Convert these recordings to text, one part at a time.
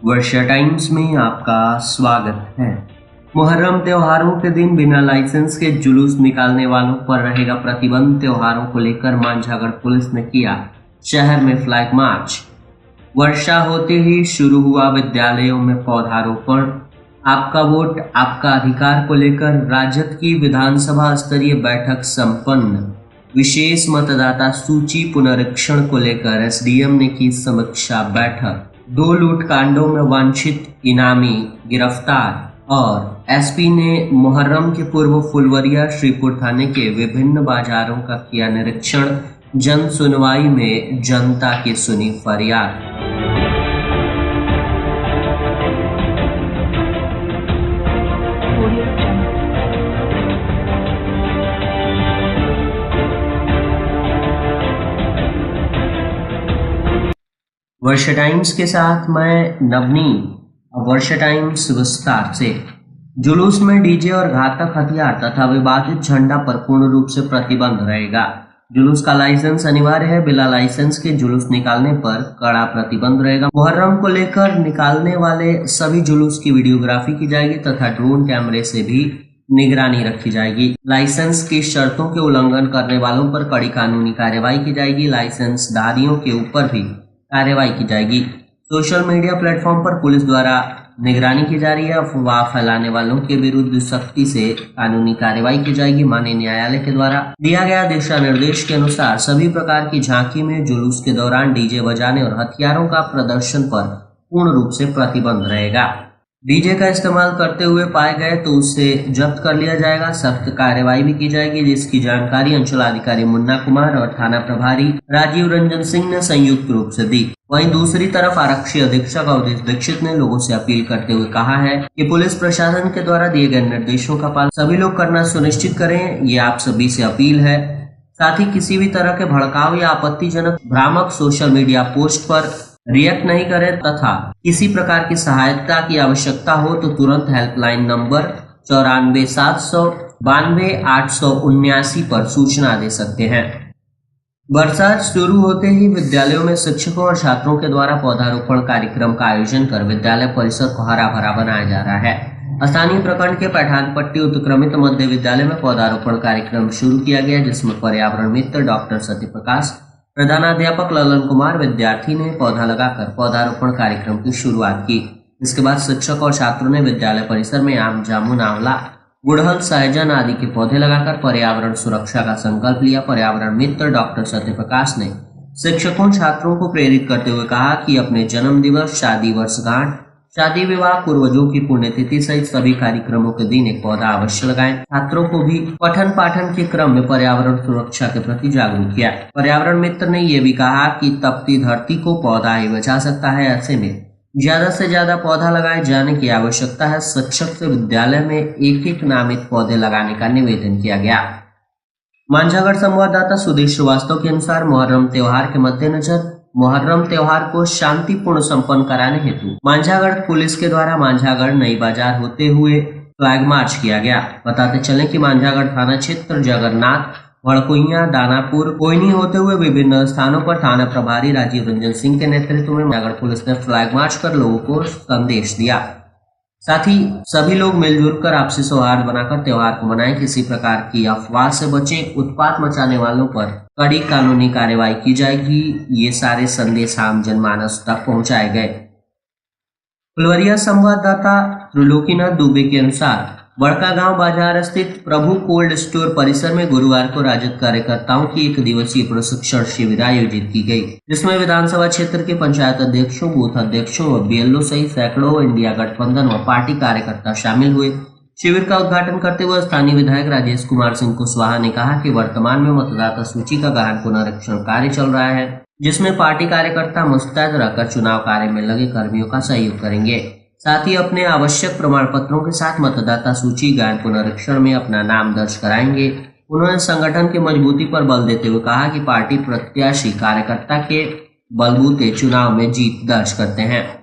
वर्षा times में आपका स्वागत है। मुहर्रम त्योहारों के दिन बिना लाइसेंस के जुलूस निकालने वालों पर रहेगा प्रतिबंध। त्योहारों को लेकर मांझागढ़ पुलिस ने किया शहर में फ्लैग मार्च। वर्षा होते ही शुरू हुआ विद्यालयों में पौधारोपण। आपका वोट आपका अधिकार को लेकर राजद की विधानसभा स्तरीय बैठक संपन्न। विशेष मतदाता सूची पुनरीक्षण को लेकर एसडीएम ने की समीक्षा बैठक। 2 लूटकांडों में वांछित इनामी गिरफ्तार और एसपी ने मुहर्रम के पूर्व फुलवरिया श्रीपुर थाने के विभिन्न बाजारों का किया निरीक्षण। जन सुनवाई में जनता की सुनी फरियाद। वर्षा टाइम्स के साथ मैं नवनीत। वर्षा टाइम्स विस्तार से। जुलूस में डीजे और घातक हथियार तथा विवादित झंडा पर पूर्ण रूप से प्रतिबंध रहेगा। जुलूस का लाइसेंस अनिवार्य है। बिना लाइसेंस के जुलूस निकालने पर कड़ा प्रतिबंध रहेगा। मुहर्रम को लेकर निकालने वाले सभी जुलूस की वीडियोग्राफी की जाएगी तथा ड्रोन कैमरे से भी निगरानी रखी जाएगी। लाइसेंस की शर्तों के उल्लंघन करने वालों पर कड़ी कानूनी कार्रवाई की जाएगी। लाइसेंस धारियों के ऊपर भी कार्रवाई की जाएगी। सोशल मीडिया प्लेटफॉर्म पर पुलिस द्वारा निगरानी की जा रही है। अफवाह फैलाने वालों के विरुद्ध सख्ती से कानूनी कार्रवाई की जाएगी। माननीय न्यायालय के द्वारा दिया गया दिशा निर्देश के अनुसार सभी प्रकार की झांकी में जुलूस के दौरान डीजे बजाने और हथियारों का प्रदर्शन पर पूर्ण रूप से प्रतिबंध रहेगा। डीजे का इस्तेमाल करते हुए पाए गए तो उसे जब्त कर लिया जाएगा। सख्त कार्रवाई भी की जाएगी, जिसकी जानकारी अंचलाधिकारी मुन्ना कुमार और थाना प्रभारी राजीव रंजन सिंह ने संयुक्त रूप से दी। वहीं दूसरी तरफ आरक्षी अधीक्षक अवधेश दीक्षित ने लोगों से अपील करते हुए कहा है कि पुलिस प्रशासन के द्वारा दिए गए निर्देशों का पालन सभी लोग करना सुनिश्चित करें। ये आप सभी से अपील है। साथ ही किसी भी तरह के भड़काऊ या आपत्तिजनक भ्रामक सोशल मीडिया पोस्ट पर रिएक्ट नहीं करें तथा किसी प्रकार की सहायता की आवश्यकता हो तो तुरंत हेल्पलाइन नंबर 94,792,879 पर सूचना दे सकते हैं। बरसात शुरू होते ही विद्यालयों में शिक्षकों और छात्रों के द्वारा पौधारोपण कार्यक्रम का आयोजन कर विद्यालय परिसर को हरा भरा बनाया जा रहा है। स्थानीय प्रखंड के पैठानपट्टी उत्क्रमित मध्य विद्यालय में पौधारोपण कार्यक्रम शुरू किया गया, जिसमें पर्यावरण मित्र डॉक्टर सत्यप्रकाश, प्रधानाध्यापक ललन कुमार, विद्यार्थी ने पौधा लगाकर पौधारोपण कार्यक्रम की शुरुआत की। इसके बाद शिक्षक और छात्रों ने विद्यालय परिसर में आम, जामुन, आंवला, गुड़हल, सहजन आदि के पौधे लगाकर पर्यावरण सुरक्षा का संकल्प लिया। पर्यावरण मित्र डॉक्टर सत्यप्रकाश ने शिक्षकों छात्रों को प्रेरित करते हुए कहा कि अपने जन्म दिवस, शादी वर्षगांठ, शादी विवाह, पूर्वजों की पुण्यतिथि सहित सभी कार्यक्रमों के दिन एक पौधा अवश्य लगाएं। छात्रों को भी पठन पाठन के क्रम में पर्यावरण सुरक्षा के प्रति जागरूक किया। पर्यावरण मित्र ने यह भी कहा कि तपती धरती को पौधा ही बचा सकता है। ऐसे में ज्यादा से ज्यादा पौधा लगाए जाने की आवश्यकता है। शिक्षक से विद्यालय में एक नामित पौधे लगाने का निवेदन किया गया। मांझागढ़ संवाददाता सुदेश श्रीवास्तव के अनुसार मुहर्रम त्योहार के मद्देनजर मुहर्रम त्योहार को शांतिपूर्ण संपन्न कराने हेतु मांझागढ़ पुलिस के द्वारा मांझागढ़ नई बाजार होते हुए फ्लैग मार्च किया गया। बताते चलें कि मांझागढ़ थाना क्षेत्र जगन्नाथ, भड़कुइया, दानापुर, कोयनी होते हुए विभिन्न स्थानों पर थाना प्रभारी राजीव रंजन सिंह के नेतृत्व में मांझागढ़ पुलिस ने फ्लैग मार्च कर लोगों को संदेश दिया। साथ ही सभी लोग मिलजुल कर आपसी सौहार्द बनाकर त्योहार को मनाएं। किसी प्रकार की अफवाह से बचें। उत्पात मचाने वालों पर कड़ी कानूनी कार्रवाई की जाएगी। ये सारे संदेश आम जनमानस तक पहुंचाए गए। फुलवरिया संवाददाता त्रिलोकीनाथ दुबे के अनुसार बड़का गांव बाजार स्थित प्रभु कोल्ड स्टोर परिसर में गुरुवार को राजद कार्यकर्ताओं की 1 दिवसीय प्रशिक्षण शिविर आयोजित की गई, जिसमें विधानसभा क्षेत्र के पंचायत अध्यक्षों, बूथ अध्यक्षों व बीएलओ सहित सैकड़ों इंडिया गठबंधन व पार्टी कार्यकर्ता शामिल हुए। शिविर का उद्घाटन करते हुए स्थानीय विधायक राजेश कुमार सिंह कुशवाहा ने कहा कि वर्तमान में मतदाता सूची का गहन पुनरीक्षण कार्य चल रहा है, जिसमें पार्टी कार्यकर्ता मुस्तैद रहकर चुनाव कार्य में लगे कर्मियों का सहयोग करेंगे। साथ ही अपने आवश्यक प्रमाण पत्रों के साथ मतदाता सूची गहन पुनरीक्षण में अपना नाम दर्ज कराएंगे। उन्होंने संगठन की मजबूती पर बल देते हुए कहा कि पार्टी प्रत्याशी कार्यकर्ता के बलबूते चुनाव में जीत दर्ज करते हैं।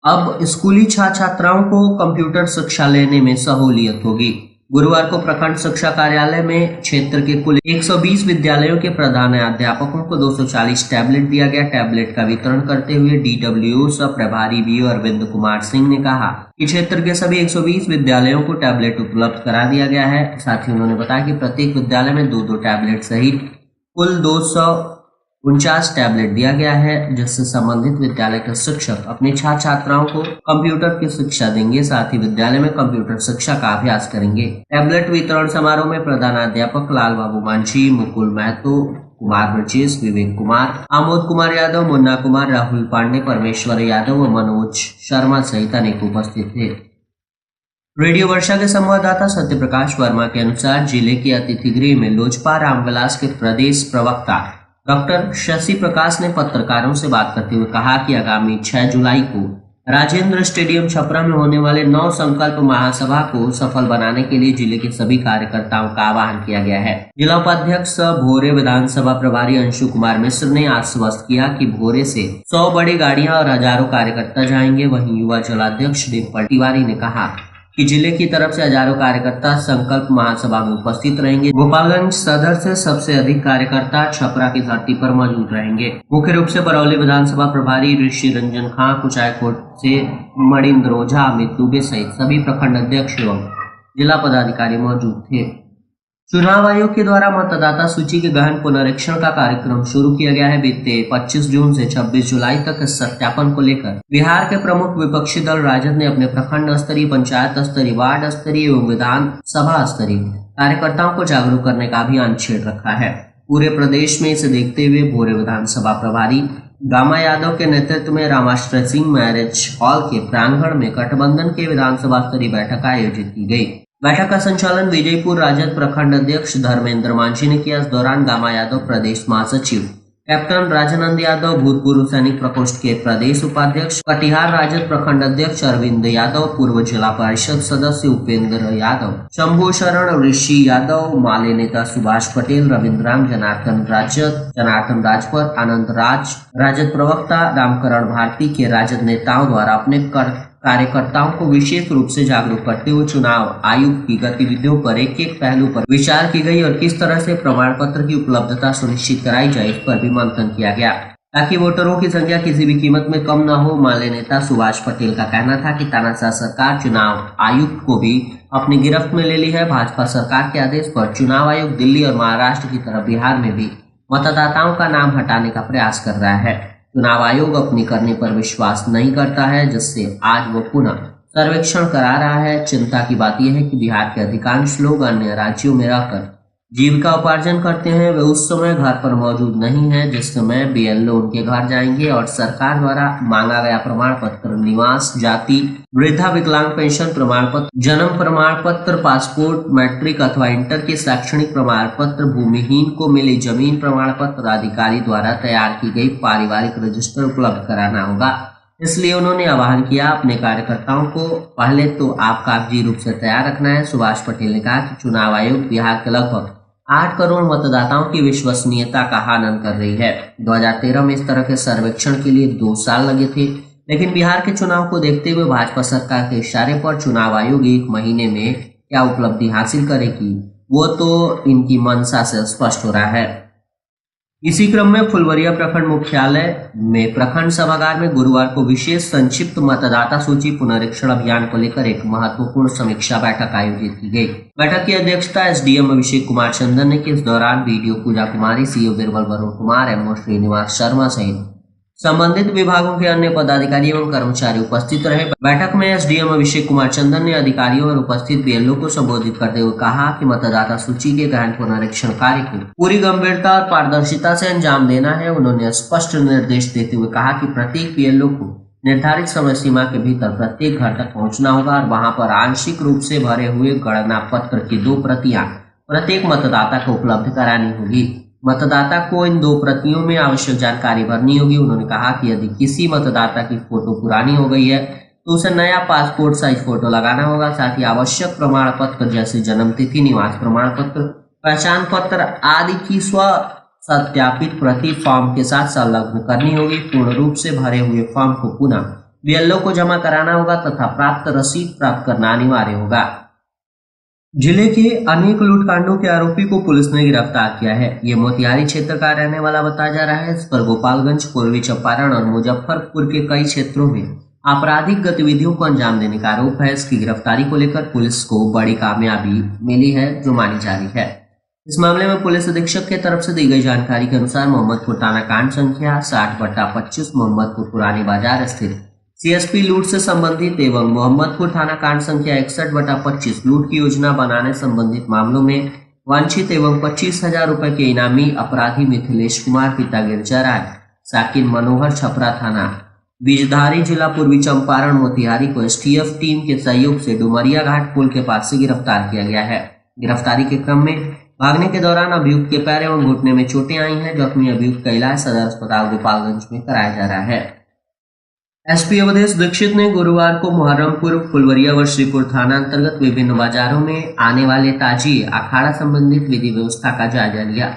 अब स्कूली छात्र छात्राओं को कंप्यूटर शिक्षा लेने में सहूलियत होगी। गुरुवार को प्रखंड शिक्षा कार्यालय में क्षेत्र के कुल 120 विद्यालयों के प्रधानाध्यापकों को 240 टैबलेट दिया गया। टैबलेट का वितरण करते हुए DWO सह प्रभारी वीओ अरविंद कुमार सिंह ने कहा कि क्षेत्र के सभी 120 विद्यालयों को टैबलेट उपलब्ध करा दिया गया है। साथ ही उन्होंने बताया कि प्रत्येक विद्यालय में 2-2 टैबलेट सहित कुल 249 टैबलेट दिया गया है, जिससे संबंधित विद्यालय के शिक्षक अपने छात्र छात्राओं को कंप्यूटर की शिक्षा देंगे। साथ ही विद्यालय में कंप्यूटर शिक्षा का अभ्यास करेंगे। टैबलेट वितरण समारोह में प्रधानाध्यापक लाल बाबू मांझी, मुकुल महतो, कुमार ब्रजेश, विवेक कुमार, आमोद कुमार यादव, मुन्ना कुमार, राहुल पांडे, परमेश्वर यादव व मनोज शर्मा सहित अनेक उपस्थित थे। रेडियो वर्षा के संवाददाता सत्य प्रकाश वर्मा के अनुसार जिले के अतिथि गृह में लोजपा रामविलास के प्रदेश प्रवक्ता डॉक्टर शशि प्रकाश ने पत्रकारों से बात करते हुए कहा कि आगामी 6 जुलाई को राजेंद्र स्टेडियम छपरा में होने वाले 9 संकल्प महासभा को सफल बनाने के लिए जिले के सभी कार्यकर्ताओं का आह्वान किया गया है। जिला उपाध्यक्ष भोरे विधानसभा प्रभारी अंशु कुमार मिश्र ने आश्वस्त किया कि भोरे से 100 बड़ी गाड़ियां और हजारों कार्यकर्ता जाएंगे। वहीं युवा जिलाध्यक्ष डिम्पल तिवारी ने कहा कि जिले की तरफ से हजारों कार्यकर्ता संकल्प महासभा में उपस्थित रहेंगे। गोपालगंज सदर से सबसे अधिक कार्यकर्ता छपरा की धरती पर मौजूद रहेंगे। मुख्य रूप से बरौली विधानसभा प्रभारी ऋषि रंजन खां, कुचायकोट से मणिंद्र ओझा, अमित दुबे सहित सभी प्रखंड अध्यक्ष एवं जिला पदाधिकारी मौजूद थे। चुनाव आयोग के द्वारा मतदाता सूची के गहन पुनरीक्षण का कार्यक्रम शुरू किया गया है। बीते 25 जून से 26 जुलाई तक इस सत्यापन को लेकर बिहार के प्रमुख विपक्षी दल राजद ने अपने प्रखंड स्तरीय, पंचायत स्तरीय, वार्ड स्तरीय एवं विधानसभा स्तरीय कार्यकर्ताओं को जागरूक करने का अभियान छेड़ रखा है। पूरे प्रदेश में इसे देखते हुए भोरे विधानसभा प्रभारी गामा यादव के नेतृत्व में रामाश्रय सिंह मैरिज हॉल के प्रांगण में गठबंधन के विधानसभा स्तरीय बैठक आयोजित की गई। बैठक का संचालन विजयपुर राजद प्रखंड अध्यक्ष धर्मेंद्र मांझी ने किया। इस दौरान गामा यादव प्रदेश महासचिव, कैप्टन राजानंद यादव भूतपूर्व सैनिक प्रकोष्ठ के प्रदेश उपाध्यक्ष, कटिहार राजद प्रखंड अध्यक्ष अरविंद यादव, पूर्व जिला परिषद सदस्य उपेंद्र यादव, शंभू शरण, ऋषि यादव, माले नेता सुभाष पटेल, रविंद्र राम, जनार्दन राजपर, आनंद राज, राजद प्रवक्ता रामकरण भारती के राजद नेताओं द्वारा अपने कार्यकर्ताओं को विशेष रूप से जागरूक करते हुए चुनाव आयोग की गतिविधियों पर एक एक पहलू पर विचार की गई और किस तरह से प्रमाण पत्र की उपलब्धता सुनिश्चित कराई जाए, इस पर भी मंथन किया गया ताकि वोटरों की संख्या किसी भी कीमत में कम न हो। माले नेता सुभाष पटेल का कहना था कि तानाशाह सरकार चुनाव आयुक्त को भी अपनी गिरफ्त में ले ली है। भाजपा सरकार के आदेश पर चुनाव आयोग दिल्ली और महाराष्ट्र की तरह बिहार में भी मतदाताओं का नाम हटाने का प्रयास कर रहा है। चुनाव आयोग अपनी करने पर विश्वास नहीं करता है, जिससे आज वो पुनः सर्वेक्षण करा रहा है। चिंता की बात यह है कि बिहार के अधिकांश लोग अन्य राज्यों में रहकर जीविका उपार्जन करते हैं। वे उस समय घर पर मौजूद नहीं है जिस समय BLO उनके घर जाएंगे और सरकार द्वारा मांगा गया प्रमाण पत्र, निवास, जाति, वृद्धा विकलांग पेंशन प्रमाण पत्र, जन्म प्रमाण पत्र, पासपोर्ट, मैट्रिक अथवा इंटर के शैक्षणिक प्रमाण पत्र, भूमिहीन को मिली जमीन प्रमाण पत्र अधिकारी द्वारा तैयार की गई पारिवारिक रजिस्टर उपलब्ध कराना होगा। इसलिए उन्होंने आह्वान किया अपने कार्यकर्ताओं को पहले तो आप कागजी रूप से तैयार रखना है। सुभाष पटेल ने कहा कि चुनाव आयोग बिहार के लगभग 8 करोड़ मतदाताओं की विश्वसनीयता का हनन कर रही है। 2013 में इस तरह के सर्वेक्षण के लिए 2 साल लगे थे, लेकिन बिहार के चुनाव को देखते हुए भाजपा सरकार के इशारे पर चुनाव आयोग 1 महीने में क्या उपलब्धि हासिल करेगी, वो तो इनकी मंशा से स्पष्ट हो रहा है। इसी क्रम में फुलवरिया प्रखंड मुख्यालय में प्रखंड सभागार में गुरुवार को विशेष संक्षिप्त मतदाता सूची पुनरीक्षण अभियान को लेकर एक महत्वपूर्ण समीक्षा बैठक आयोजित की गई। बैठक की अध्यक्षता SDM अभिषेक कुमार चंदन ने की। इस दौरान BDO पूजा कुमारी, CO बीरबल वरुण कुमार, MO श्रीनिवास शर्मा सहित संबंधित विभागों के अन्य पदाधिकारी एवं कर्मचारी उपस्थित रहे। बैठक में SDM अभिषेक कुमार चंदन ने अधिकारियों और उपस्थित BLO को संबोधित करते हुए कहा कि मतदाता सूची के गहन पुनरीक्षण कार्य को पूरी गंभीरता और पारदर्शिता से अंजाम देना है। उन्होंने स्पष्ट निर्देश देते हुए कहा कि प्रत्येक BLO को निर्धारित समय सीमा के भीतर प्रत्येक घर तक पहुंचना होगा और वहां पर आंशिक रूप से भरे हुए गणना पत्र की 2 प्रतियां प्रत्येक मतदाता को उपलब्ध करानी होगी। मतदाता को इन 2 प्रतियों में आवश्यक जानकारी भरनी होगी। उन्होंने कहा कि यदि किसी मतदाता की फोटो पुरानी हो गई है तो उसे नया पासपोर्ट साइज फोटो लगाना होगा। साथ ही आवश्यक प्रमाण पत्र जैसे जन्म तिथि, निवास प्रमाण पत्र, पहचान पत्र आदि की स्व सत्यापित प्रति फॉर्म के साथ संलग्न करनी होगी। पूर्ण रूप से भरे हुए फॉर्म को पुनः BLO को जमा कराना होगा तथा प्राप्त रसीद प्राप्त करना अनिवार्य होगा। जिले के अनेक लूटकांडों के आरोपी को पुलिस ने गिरफ्तार किया है। ये मोतिहारी क्षेत्र का रहने वाला बताया जा रहा है। इस पर गोपालगंज, पूर्वी चंपारण और मुजफ्फरपुर के कई क्षेत्रों में आपराधिक गतिविधियों को अंजाम देने का आरोप है। इसकी गिरफ्तारी को लेकर पुलिस को बड़ी कामयाबी मिली है, जो मानी जा रही है। इस मामले में पुलिस अधीक्षक के तरफ से दी गई जानकारी के अनुसार मोहम्मदपुर थाना कांड संख्या 60/25 मोहम्मदपुर पुरानी बाजार स्थित सीएसपी लूट से संबंधित एवं मोहम्मदपुर थाना कांड संख्या 61/25 लूट की योजना बनाने संबंधित मामलों में वांछित एवं 25,000 रुपए के इनामी अपराधी मिथिलेश कुमार पिता गिरजा राय साकिन मनोहर छपरा थाना बीजधारी जिला पूर्वी चंपारण मोतिहारी को एसटीएफ टीम के सहयोग से डुमरिया घाट पुल के पास से गिरफ्तार किया गया है। गिरफ्तारी के क्रम में भागने के दौरान अभियुक्त के पैर एवं घुटने में चोटें आई हैं। जख्मी अभियुक्त का इलाज सदर अस्पताल गोपालगंज में कराया जा रहा है। एसपी अवधेश दीक्षित ने गुरुवार को मुहर्रमपुर, फुलवरिया व श्रीपुर थाना अंतर्गत विभिन्न बाजारों में आने वाले ताजिए अखाड़ा संबंधित विधि व्यवस्था का जायजा लिया।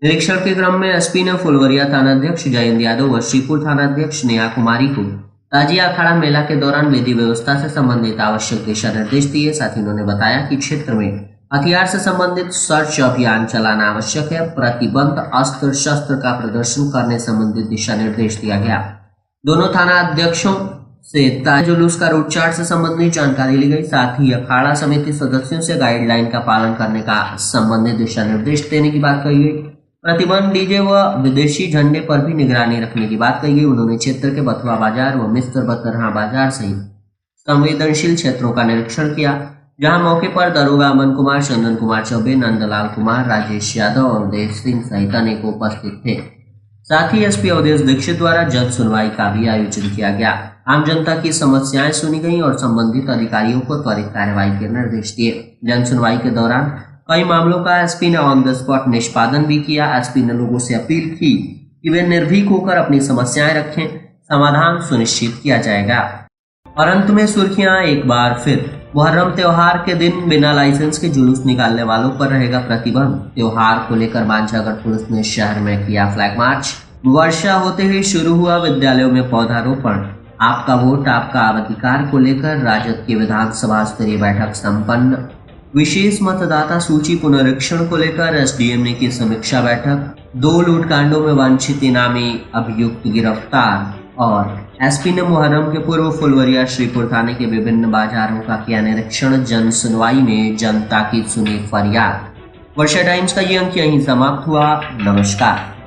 निरीक्षण के क्रम में एसपी ने फुलवरिया थाना अध्यक्ष जयंत यादव व श्रीपुर थाना अध्यक्ष नेहा कुमारी को ताजिया अखाड़ा मेला के दौरान विधि व्यवस्था से संबंधित आवश्यक दिशा निर्देश दिए। साथ ही उन्होंने बताया कि क्षेत्र में हथियार से संबंधित सर्च अभियान चलाना आवश्यक है। प्रतिबंध अस्त्र शस्त्र का प्रदर्शन करने संबंधित दिशा निर्देश दिया गया। दोनों थाना अध्यक्षों से ताज जुलूस का रूट चार्ट से संबंधित जानकारी ली गई। साथ ही अखाड़ा समिति सदस्यों से गाइडलाइन का पालन करने का संबंधित दिशा निर्देश देने की बात कही गई। प्रतिबंध डीजे व विदेशी झंडे पर भी निगरानी रखने की बात कही गई। उन्होंने क्षेत्र के बथुआ बाजार व मिस्र बतरहा बाजार सहित संवेदनशील क्षेत्रों का निरीक्षण किया, जहां मौके पर दरोगा अमन कुमार, चंदन कुमार चौबे, नंदलाल कुमार, राजेश यादव और देव सिंह सहित अनेक उपस्थित थे। साथ ही एसपी अवधेश दीक्षित द्वारा जन सुनवाई का भी आयोजन किया गया। आम जनता की समस्याएं सुनी गईं और संबंधित अधिकारियों को त्वरित कार्रवाई के निर्देश दिए। जन सुनवाई के दौरान कई मामलों का एसपी ने ऑन द स्पॉट निष्पादन भी किया। एसपी ने लोगों से अपील की कि वे निर्भीक होकर अपनी समस्याएं रखें, समाधान सुनिश्चित किया जाएगा। और अंत में सुर्खियां एक बार फिर। मुहर्रम त्योहार के दिन बिना लाइसेंस के जुलूस निकालने वालों पर रहेगा प्रतिबंध। त्योहार को लेकर बांछागढ़ पुलिस ने शहर में किया फ्लैग मार्च। वर्षा होते ही शुरू हुआ विद्यालयों में पौधारोपण। आपका वोट आपका अधिकार को लेकर राजद की विधानसभा स्तरीय बैठक संपन्न। विशेष मतदाता सूची पुनरीक्षण को लेकर एसडीएम ने की समीक्षा बैठक। 2 लूटकांडों में वांछित इनामी अभियुक्त गिरफ्तार। और एसपी ने मुहर्रम के पूर्व फुलवरिया श्रीपुर थाने के विभिन्न बाजारों का किया निरीक्षण। जन सुनवाई में जनता की सुनी फरियाद। वर्षा टाइम्स का ये अंक यहीं समाप्त हुआ। नमस्कार।